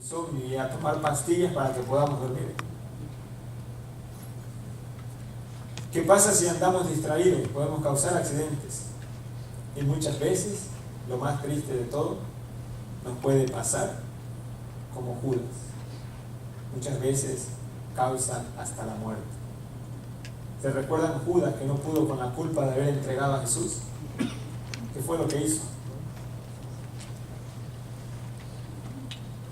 insomnio y a tomar pastillas para que podamos dormir. ¿Qué pasa si andamos distraídos? Podemos causar accidentes. Y muchas veces, lo más triste de todo, nos puede pasar como Judas. Muchas veces causa hasta la muerte. ¿Se recuerdan Judas que no pudo con la culpa de haber entregado a Jesús? ¿Qué fue lo que hizo?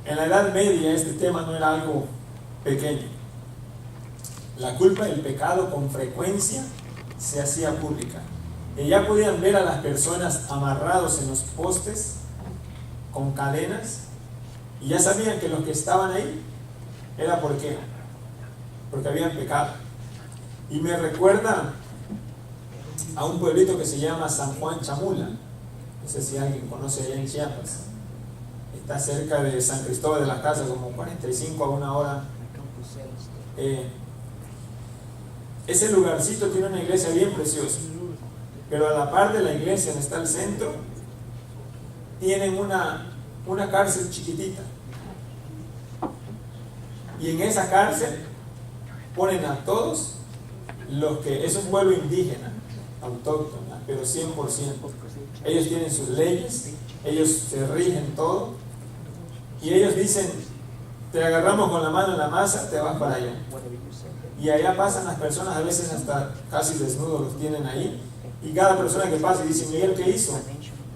En la Edad Media este tema no era algo pequeño. La culpa del pecado con frecuencia se hacía pública. Y ya podían ver a las personas amarrados en los postes con cadenas y ya sabían que los que estaban ahí era porque habían pecado. Y me recuerda a un pueblito que se llama San Juan Chamula. No sé si alguien conoce allá en Chiapas. Está cerca de San Cristóbal de las Casas, como 45 a una hora. Ese lugarcito tiene una iglesia bien preciosa, pero a la par de la iglesia, donde está el centro, tienen una cárcel chiquitita. Y en esa cárcel ponen a todos los que... Es un pueblo indígena, autóctona, pero 100%. Ellos tienen sus leyes, ellos se rigen todo, y ellos dicen: te agarramos con la mano en la masa, te vas para allá. Y allá pasan las personas, a veces hasta casi desnudos los tienen ahí, y cada persona que pasa dice: Miguel, ¿qué hizo?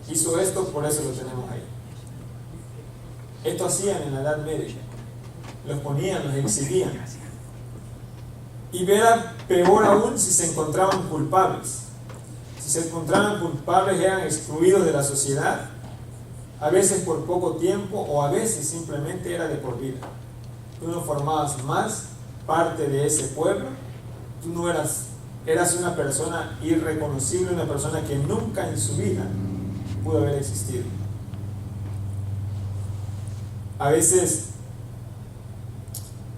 Hizo esto, por eso lo tenemos ahí. Esto hacían en la Edad Media. Los ponían, los exhibían. Y era peor aún si se encontraban culpables. Si se encontraban culpables, eran excluidos de la sociedad, a veces por poco tiempo, o a veces simplemente era de por vida. Tú no formabas más parte de ese pueblo, tú no eras una persona irreconocible, una persona que nunca en su vida pudo haber existido. A veces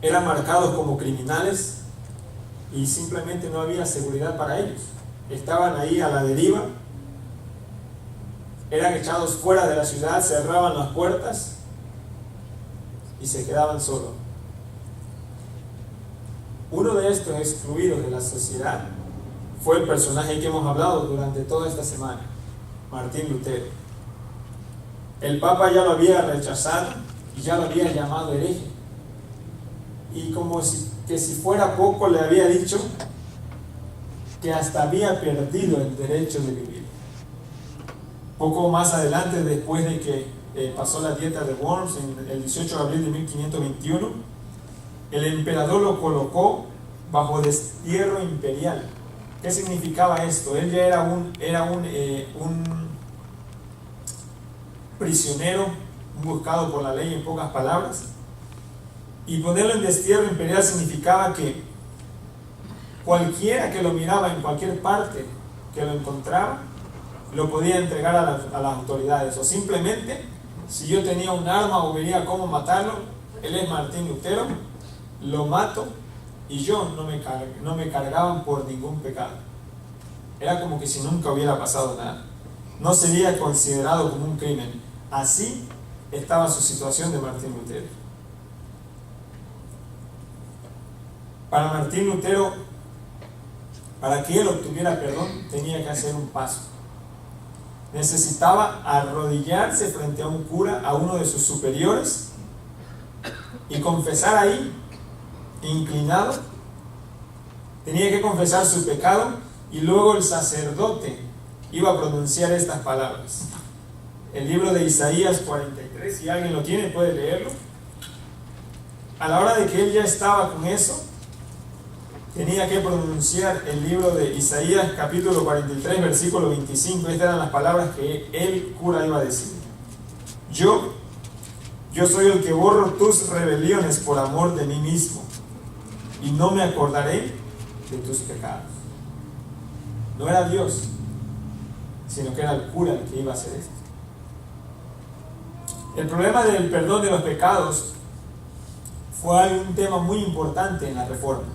eran marcados como criminales y simplemente no había seguridad para ellos. Estaban ahí a la deriva, eran echados fuera de la ciudad, cerraban las puertas y se quedaban solos. Uno de estos excluidos de la sociedad fue el personaje que hemos hablado durante toda esta semana, Martín Lutero. El Papa ya lo había rechazado y ya lo había llamado hereje. Y como si fuera poco, le había dicho que hasta había perdido el derecho de vivir. Poco más adelante, después de que pasó la dieta de Worms, en el 18 de abril de 1521, el emperador lo colocó bajo destierro imperial. ¿Qué significaba esto? Él ya era un prisionero, un buscado por la ley, en pocas palabras. Y ponerlo en destierro imperial significaba que cualquiera que lo miraba en cualquier parte que lo encontraba, lo podía entregar a las autoridades. O simplemente, si yo tenía un arma o veía cómo matarlo, él es Martín Lutero, lo mato y yo no me cargaban por ningún pecado. Era como que si nunca hubiera pasado nada. No sería considerado como un crimen. Así estaba su situación de Martín Lutero. Para Martín Lutero, para que él obtuviera perdón, tenía que hacer un paso. Necesitaba arrodillarse frente a un cura, a uno de sus superiores, y confesar ahí, inclinado. Tenía que confesar su pecado, y luego el sacerdote iba a pronunciar estas palabras. El libro de Isaías 43, si alguien lo tiene puede leerlo. A la hora de que él ya estaba con eso, tenía que pronunciar el libro de Isaías capítulo 43 versículo 25. Estas eran las palabras que el cura iba a decir: yo soy el que borro tus rebeliones por amor de mí mismo, y no me acordaré de tus pecados. No era Dios, sino que era el cura el que iba a hacer esto. El problema del perdón de los pecados fue un tema muy importante en la Reforma.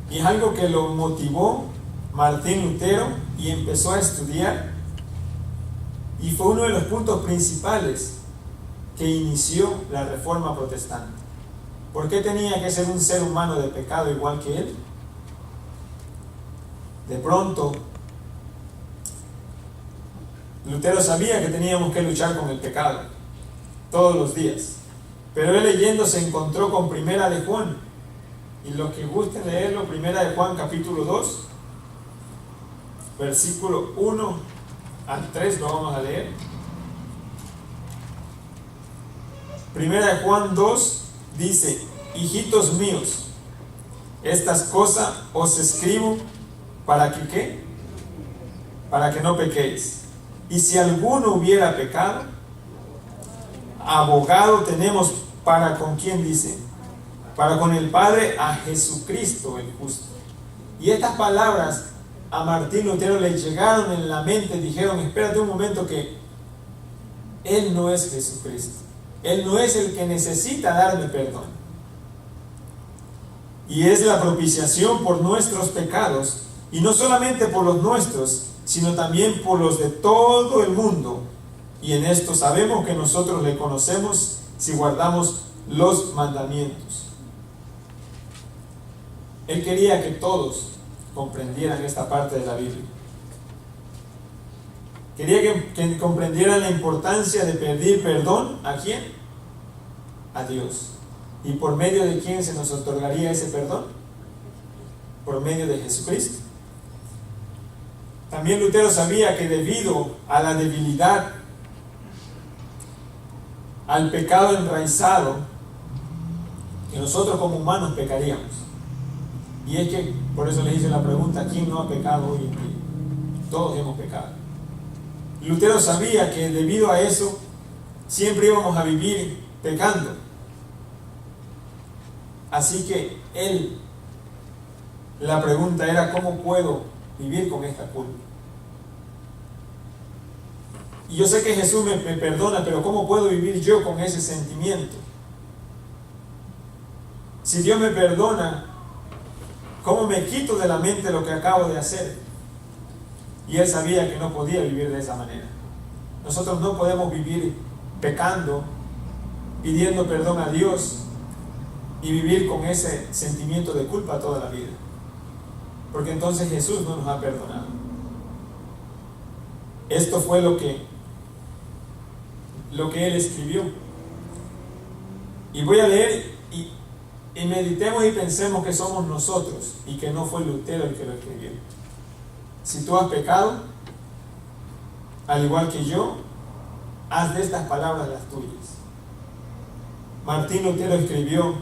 Y es algo que lo motivó Martín Lutero y empezó a estudiar. Y fue uno de los puntos principales que inició la Reforma Protestante. ¿Por qué tenía que ser un ser humano de pecado igual que él? De pronto, Lutero sabía que teníamos que luchar con el pecado todos los días, pero él leyendo se encontró con Primera de Juan, y los que gusten leerlo, Primera de Juan capítulo 2, versículo 1 al 3, lo vamos a leer. Primera de Juan 2 dice: hijitos míos, estas cosas os escribo para que ¿qué? Para que no pequéis. Y si alguno hubiera pecado, abogado tenemos para con quién, dice, para con el Padre, a Jesucristo el justo. Y estas palabras a Martín Lutero le llegaron en la mente. Dijeron: espérate un momento, que Él no es Jesucristo. Él no es el que necesita darme perdón. Y es la propiciación por nuestros pecados, y no solamente por los nuestros, sino también por los de todo el mundo. Y en esto sabemos que nosotros le conocemos si guardamos los mandamientos. Él quería que todos comprendieran esta parte de la Biblia. Quería que comprendieran la importancia de pedir perdón. ¿A quién? A Dios. ¿Y por medio de quién se nos otorgaría ese perdón? Por medio de Jesucristo. También Lutero sabía que debido a la debilidad, al pecado enraizado, que nosotros como humanos pecaríamos. Y es que, por eso le hice la pregunta: ¿quién no ha pecado hoy en día? Todos hemos pecado. Lutero sabía que debido a eso siempre íbamos a vivir pecando. Así que la pregunta era: ¿cómo puedo vivir con esta culpa? Y yo sé que Jesús me perdona, pero ¿cómo puedo vivir yo con ese sentimiento? Si Dios me perdona, ¿cómo me quito de la mente lo que acabo de hacer? Y él sabía que no podía vivir de esa manera. Nosotros no podemos vivir pecando, pidiendo perdón a Dios y vivir con ese sentimiento de culpa toda la vida, porque entonces Jesús no nos ha perdonado. Esto fue lo que él escribió. Y voy a leer y meditemos y pensemos que somos nosotros y que no fue Lutero el que lo escribió. Si tú has pecado, al igual que yo, haz de estas palabras las tuyas. Martín Lutero escribió: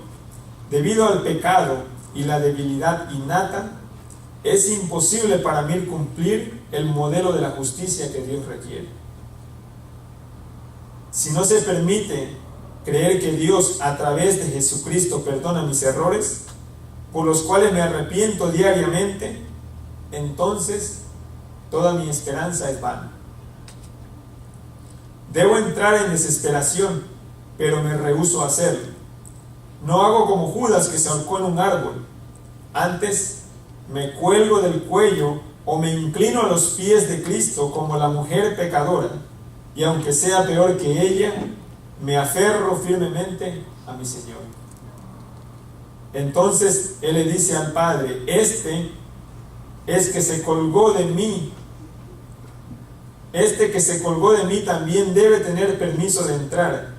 debido al pecado y la debilidad innata, es imposible para mí cumplir el modelo de la justicia que Dios requiere. Si no se permite creer que Dios a través de Jesucristo perdona mis errores, por los cuales me arrepiento diariamente, entonces toda mi esperanza es vana. Debo entrar en desesperación, pero me rehúso a hacerlo. No hago como Judas, que se ahorcó en un árbol. Antes me cuelgo del cuello o me inclino a los pies de Cristo como la mujer pecadora, y aunque sea peor que ella, me aferro firmemente a mi Señor. Entonces Él le dice al Padre: este que se colgó de mí también debe tener permiso de entrar,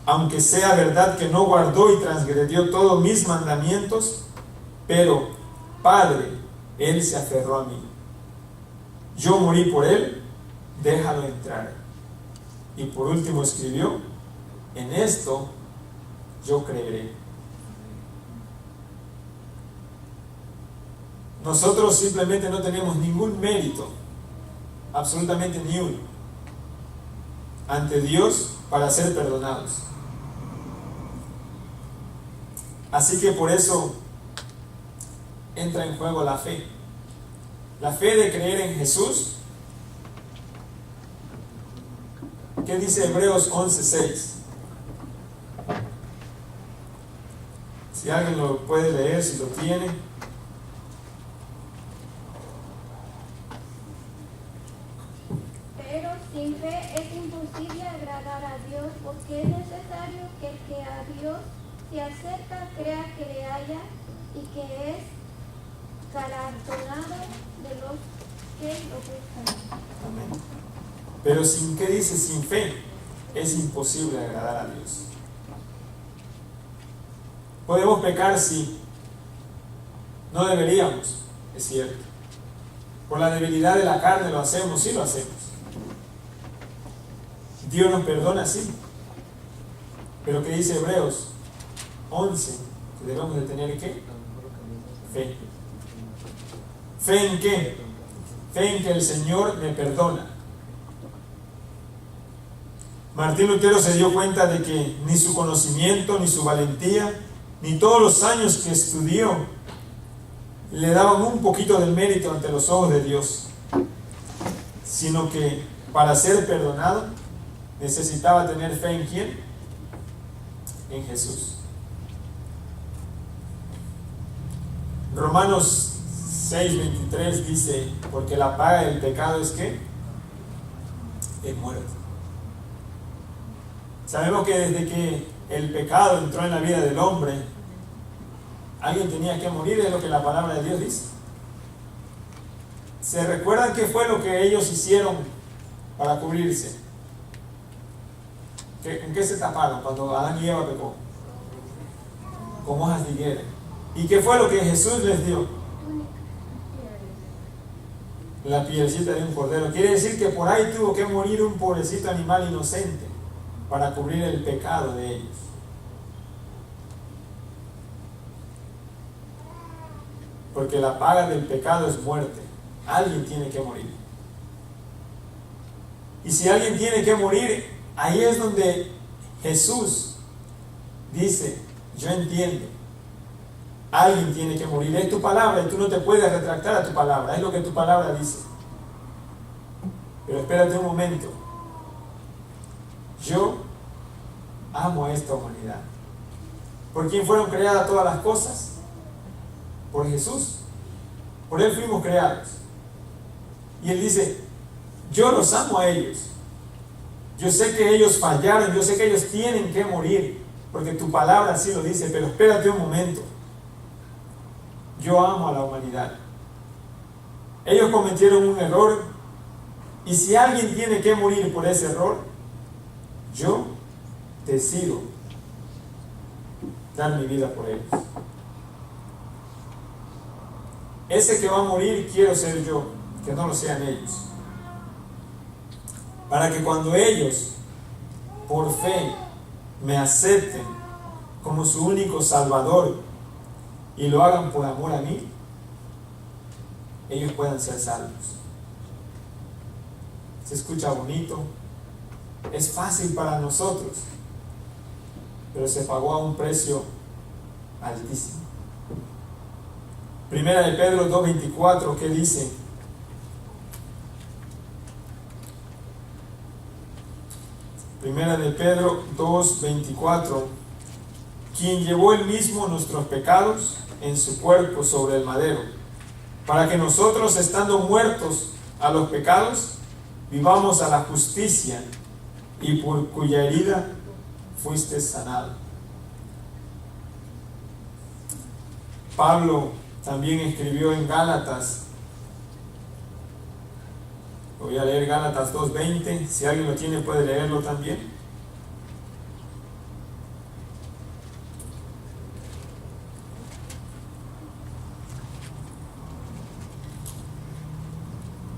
aunque sea verdad que no guardó y transgredió todos mis mandamientos, pero Padre, Él se aferró a mí. Yo morí por Él, déjalo entrar. Y por último escribió: en esto yo creeré. Nosotros simplemente no tenemos ningún mérito, absolutamente ni uno, ante Dios para ser perdonados. Así que por eso entra en juego la fe. La fe de creer en Jesús. ¿Qué dice Hebreos 11:6? Si alguien lo puede leer, si lo tiene. Pero si Sin fe es imposible agradar a Dios, porque es necesario que el que a Dios se acerca crea que le haya y que es galardonado de los que lo buscan. Amén. Pero sin, ¿qué dice? Sin fe es imposible agradar a Dios. Podemos pecar, sí. No deberíamos, es cierto. Por la debilidad de la carne lo hacemos, sí lo hacemos. Dios nos perdona, sí. Pero ¿qué dice Hebreos 11? Que debemos de tener ¿qué? Fe. ¿Fe en qué? Fe en que el Señor me perdona. Martín Lutero se dio cuenta de que ni su conocimiento, ni su valentía, ni todos los años que estudió le daban un poquito de mérito ante los ojos de Dios, sino que para ser perdonado necesitaba tener fe en ¿quién? En Jesús. Romanos 6:23 dice, porque la paga del pecado es ¿qué? Es muerte. Sabemos que desde que el pecado entró en la vida del hombre, alguien tenía que morir, es lo que la palabra de Dios dice. ¿Se recuerdan qué fue lo que ellos hicieron para cubrirse? ¿En qué se taparon cuando Adán y Eva pecó? Con hojas de higuera. ¿Y qué fue lo que Jesús les dio? La pielecita de un cordero. Quiere decir que por ahí tuvo que morir un pobrecito animal inocente para cubrir el pecado de ellos. Porque la paga del pecado es muerte. Alguien tiene que morir. Y si alguien tiene que morir, ahí es donde Jesús dice, yo entiendo, alguien tiene que morir. Es tu palabra y tú no te puedes retractar a tu palabra. Es lo que tu palabra dice. Pero espérate un momento. Yo amo a esta humanidad. ¿Por quién fueron creadas todas las cosas? Por Jesús. Por Él fuimos creados. Y Él dice, yo los amo a ellos. Yo sé que ellos fallaron, yo sé que ellos tienen que morir, porque tu palabra así lo dice, pero espérate un momento. Yo amo a la humanidad. Ellos cometieron un error, y si alguien tiene que morir por ese error, yo decido dar mi vida por ellos. Ese que va a morir quiero ser yo, que no lo sean ellos. Para que cuando ellos, por fe, me acepten como su único Salvador y lo hagan por amor a mí, ellos puedan ser salvos. Se escucha bonito, es fácil para nosotros, pero se pagó a un precio altísimo. Primera de Pedro 2:24, ¿qué dice? Primera de Pedro 2:24, quien llevó él mismo nuestros pecados en su cuerpo sobre el madero, para que nosotros, estando muertos a los pecados, vivamos a la justicia, y por cuya herida fuiste sanado. Pablo también escribió en Gálatas, voy a leer Gálatas 2:20, si alguien lo tiene puede leerlo también.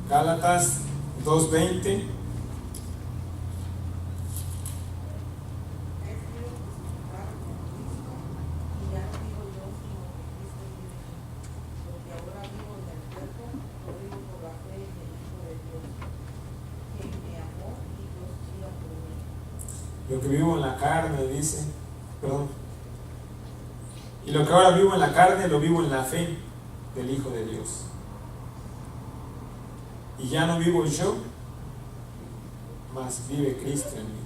Gálatas 2:20. Lo que vivo en la carne, dice, perdón. Y lo que ahora vivo en la carne, lo vivo en la fe del Hijo de Dios. Y ya no vivo yo, mas vive Cristo en mí.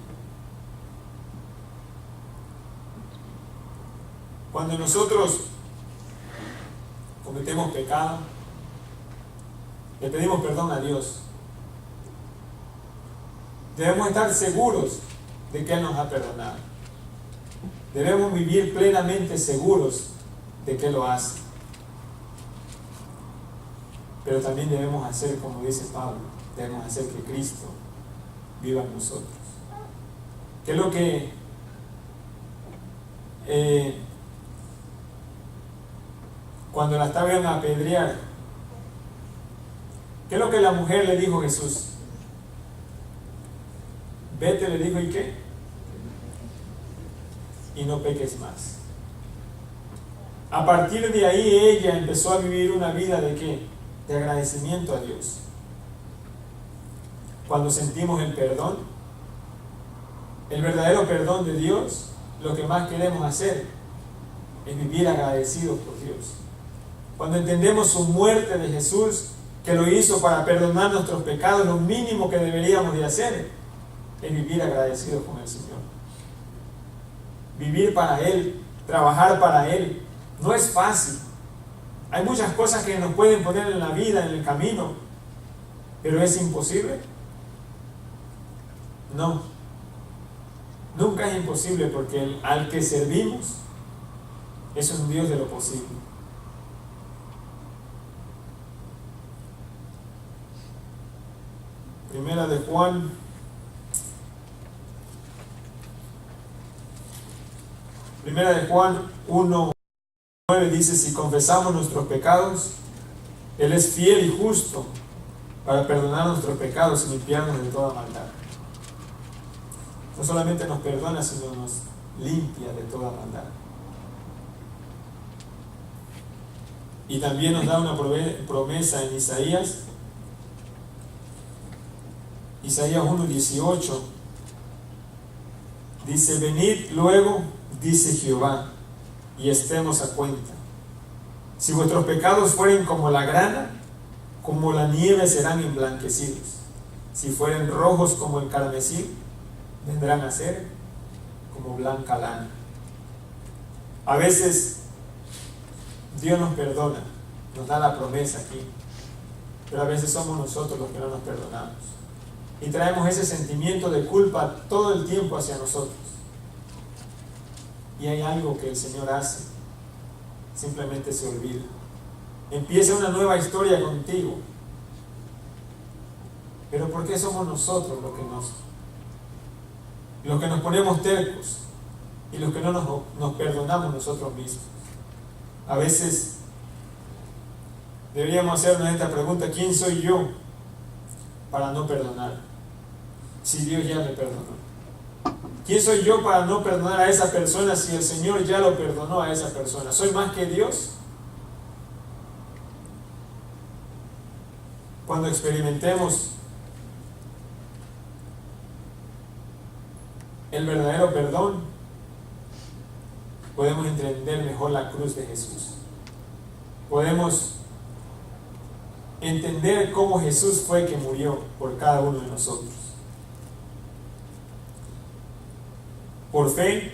Cuando nosotros cometemos pecado, le pedimos perdón a Dios. Debemos estar seguros de que Él nos ha perdonado. Debemos vivir plenamente seguros de que Él lo hace. Pero también debemos hacer, como dice Pablo, debemos hacer que Cristo viva en nosotros. ¿Qué es lo que cuando la estaban a apedrear, qué es lo que la mujer le dijo a Jesús? Vete, le dijo, ¿y qué? Y no peques más. A partir de ahí ella empezó a vivir una vida de ¿qué? De agradecimiento a Dios. Cuando sentimos el perdón, el verdadero perdón de Dios, lo que más queremos hacer es vivir agradecidos por Dios. Cuando entendemos su muerte de Jesús, que lo hizo para perdonar nuestros pecados, lo mínimo que deberíamos de hacer es vivir agradecidos con el Señor. Vivir para Él, trabajar para Él. No es fácil. Hay muchas cosas que nos pueden poner en la vida, en el camino, pero ¿es imposible? No. Nunca es imposible, porque al que servimos es un Dios de lo posible. Primera de Juan 1:9 dice: si confesamos nuestros pecados, Él es fiel y justo para perdonar nuestros pecados y limpiarnos de toda maldad. No solamente nos perdona, sino nos limpia de toda maldad. Y también nos da una promesa en Isaías 1:18. Dice: venid luego, dice Jehová, y estemos a cuenta. Si vuestros pecados fueren como la grana, como la nieve serán emblanquecidos. Si fueren rojos como el carmesí, vendrán a ser como blanca lana. A veces Dios nos perdona, nos da la promesa aquí, pero a veces somos nosotros los que no nos perdonamos y traemos ese sentimiento de culpa todo el tiempo hacia nosotros. Y hay algo que el Señor hace: simplemente se olvida. Empieza una nueva historia contigo. Pero ¿por qué somos nosotros los que nos ponemos tercos y los que no nos perdonamos nosotros mismos? A veces deberíamos hacernos esta pregunta: ¿quién soy yo para no perdonar? Si Dios ya me perdonó. ¿Quién soy yo para no perdonar a esa persona si el Señor ya lo perdonó a esa persona? ¿Soy más que Dios? Cuando experimentemos el verdadero perdón, podemos entender mejor la cruz de Jesús. Podemos entender cómo Jesús fue que murió por cada uno de nosotros. Por fe,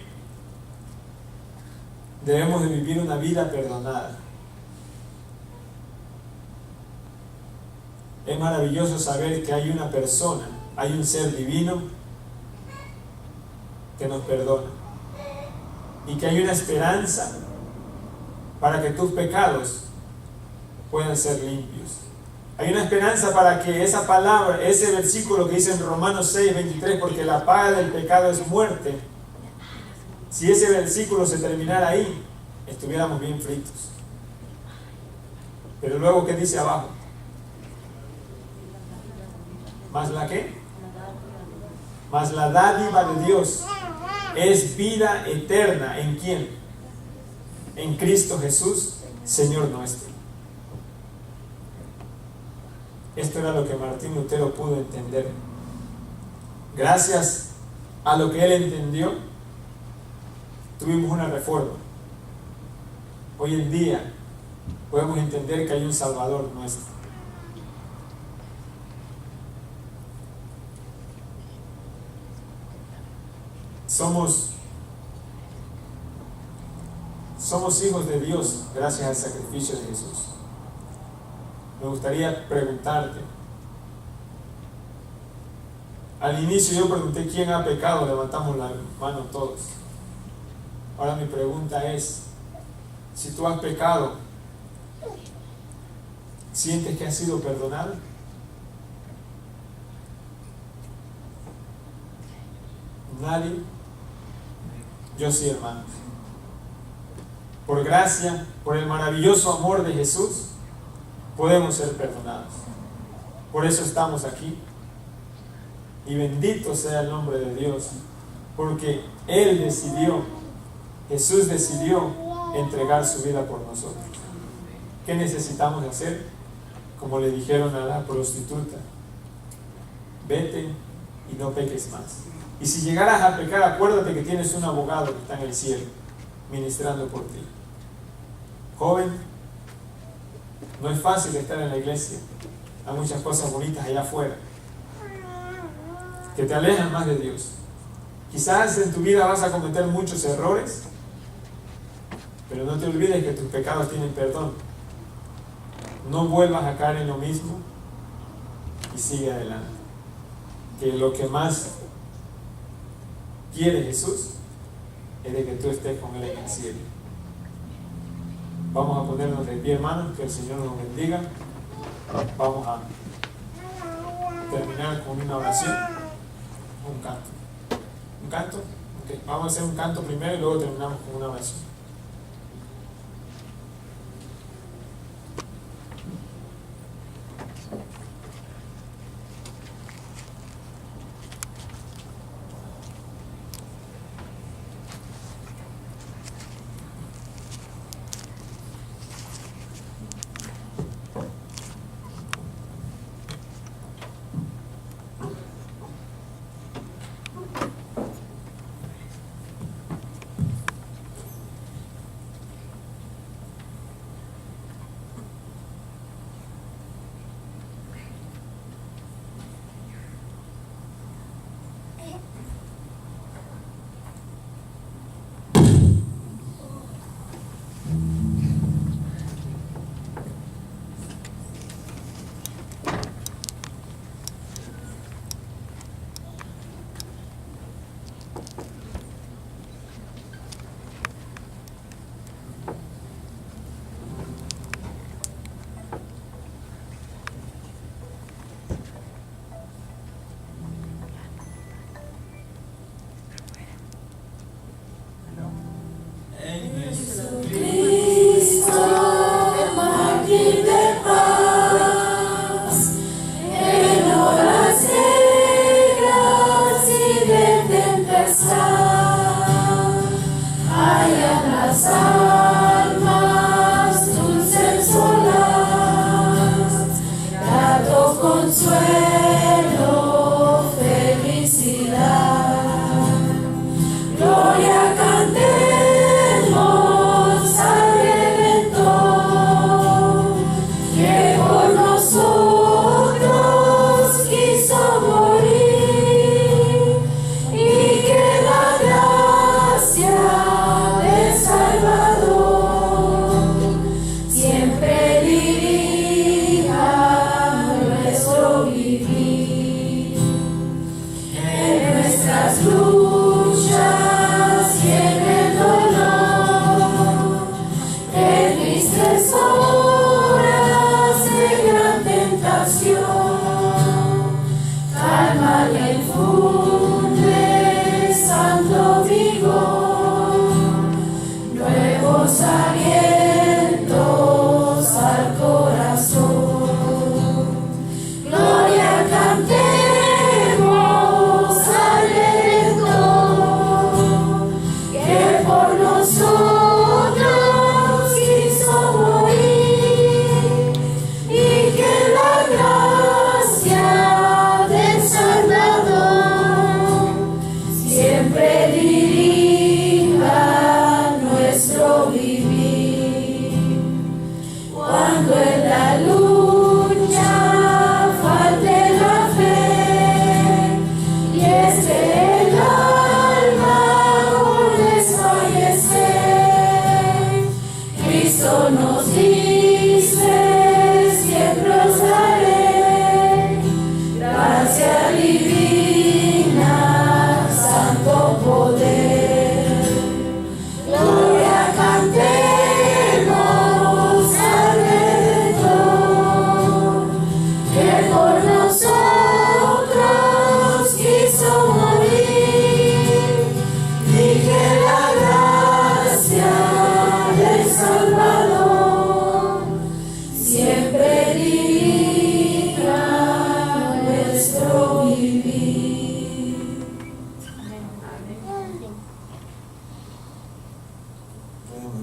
debemos de vivir una vida perdonada. Es maravilloso saber que hay una persona, hay un ser divino que nos perdona y que hay una esperanza para que tus pecados puedan ser limpios. Hay una esperanza para que esa palabra, ese versículo que dice en Romanos 6:23, porque la paga del pecado es muerte, si ese versículo se terminara ahí, estuviéramos bien fritos. Pero luego, ¿qué dice abajo? ¿Más la qué? Más la dádiva de Dios es vida eterna. ¿En quién? En Cristo Jesús, Señor nuestro. Esto era lo que Martín Lutero pudo entender. Gracias a lo que él entendió, tuvimos una reforma. Hoy en día podemos entender que hay un Salvador nuestro. Somos hijos de Dios gracias al sacrificio de Jesús. Me gustaría preguntarte, Al inicio yo pregunté quién ha pecado, levantamos la mano todos. Ahora mi pregunta es, si tú has pecado, ¿sientes que has sido perdonado? ¿Nadie? Yo sí, hermanos. Por gracia, por el maravilloso amor de Jesús, podemos ser perdonados. Por eso estamos aquí. Y bendito sea el nombre de Dios, porque Él decidió, Jesús decidió entregar su vida por nosotros. ¿Qué necesitamos hacer? Como le dijeron a la prostituta, vete y no peques más. Y si llegaras a pecar, acuérdate que tienes un abogado que está en el cielo, ministrando por ti. Joven, no es fácil estar en la iglesia. Hay muchas cosas bonitas allá afuera que te alejan más de Dios. Quizás en tu vida vas a cometer muchos errores, pero no te olvides que tus pecados tienen perdón. No vuelvas a caer en lo mismo y sigue adelante. Que lo que más quiere Jesús es de que tú estés con Él en el cielo. Vamos a ponernos de pie, hermanos, que el Señor nos bendiga. Vamos a terminar con una oración, un canto. ¿Un canto? Okay. Vamos a hacer un canto primero y luego terminamos con una oración. Siempre dirija nuestro vivir.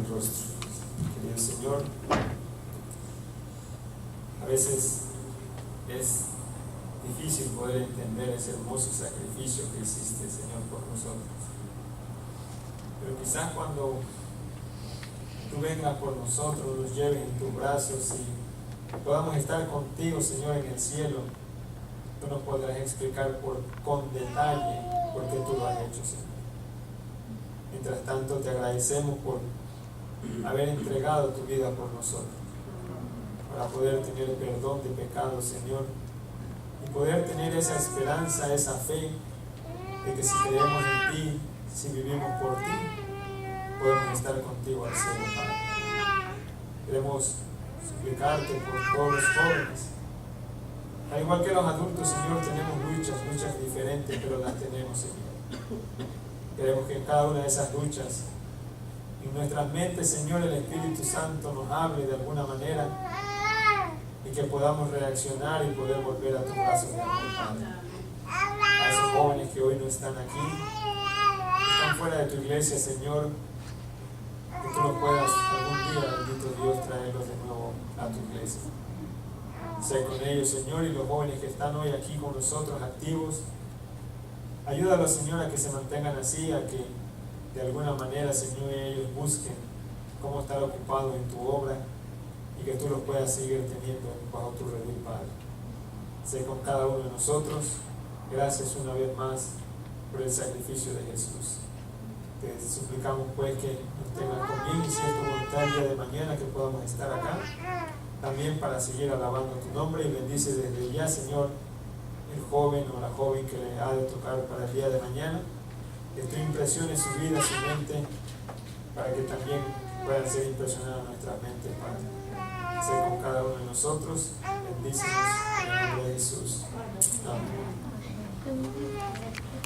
el rostro. Querido Señor, a veces es difícil poder entender ese hermoso sacrificio que hiciste, Señor, por nosotros. Pero quizás cuando tú vengas por nosotros, nos lleves en tus brazos y podamos estar contigo, Señor, en el cielo, tú nos podrás explicar con detalle por qué tú lo has hecho, Señor. Mientras tanto, te agradecemos por haber entregado tu vida por nosotros, para poder tener perdón de pecados, Señor, y poder tener esa esperanza, esa fe de que si creemos en ti, si vivimos por ti, podemos estar contigo al cielo, Padre. Queremos suplicarte por todos los jóvenes. Al igual que los adultos, Señor, tenemos luchas diferentes, pero las tenemos, Señor. Queremos que en cada una de esas luchas, en nuestras mentes, Señor, el Espíritu Santo nos hable de alguna manera y que podamos reaccionar y poder volver a tus brazos de amor, Padre. A esos jóvenes que hoy no están aquí, están fuera de tu iglesia, Señor, que tú los puedas algún día, bendito Dios, traerlos de nuevo a tu iglesia. Sé con ellos, Señor, y los jóvenes que están hoy aquí con nosotros activos. Ayúdalos, Señor, a que se mantengan así, a que de alguna manera, Señor, ellos busquen cómo estar ocupados en tu obra y que tú los puedas seguir teniendo bajo tu redil, Padre. Sé con cada uno de nosotros. Gracias una vez más por el sacrificio de Jesús. Te suplicamos pues que nos tengas con bien y cierta voluntad el día de mañana, que podamos estar acá también para seguir alabando tu nombre, y bendice desde ya, Señor, el joven o la joven que le ha de tocar para el día de mañana, que tú impresiones su vida, su mente, para que también puedan ser impresionadas nuestras mentes, Padre. Sé con cada uno de nosotros, bendícenos en el nombre de Jesús. Amén.